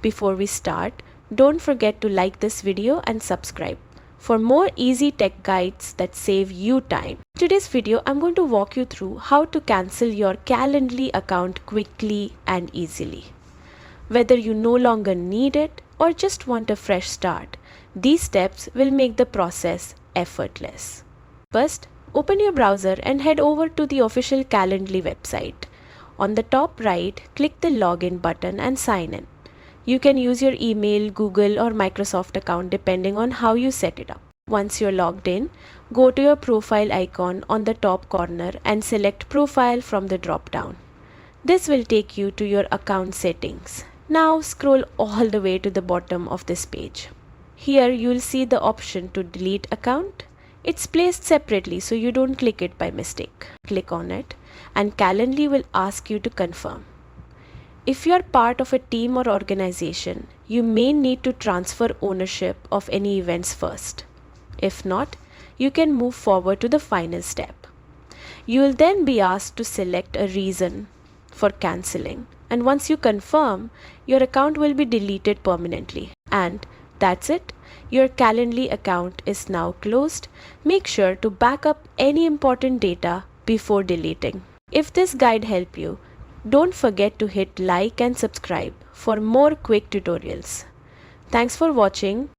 Before we start, don't forget to like this video and subscribe for more easy tech guides that save you time. In today's video, I'm going to walk you through how to cancel your Calendly account quickly and easily. Whether you no longer need it or just want a fresh start, these steps will make the process effortless. First, open your browser and head over to the official Calendly website. On the top right, click the login button and sign in. You can use your email, Google or Microsoft account depending on how you set it up. Once you're logged in, go to your profile icon on the top corner and select Profile from the drop-down. This will take you to your account settings. Now scroll all the way to the bottom of this page. Here you'll see the option to delete account. It's placed separately so you don't click it by mistake. Click on it and Calendly will ask you to confirm. If you are part of a team or organization, you may need to transfer ownership of any events first. If not, you can move forward to the final step. You will then be asked to select a reason for cancelling, and once you confirm, your account will be deleted permanently. And that's it. Your Calendly account is now closed. Make sure to back up any important data before deleting. If this guide helped you, don't forget to hit like and subscribe for more quick tutorials. Thanks for watching.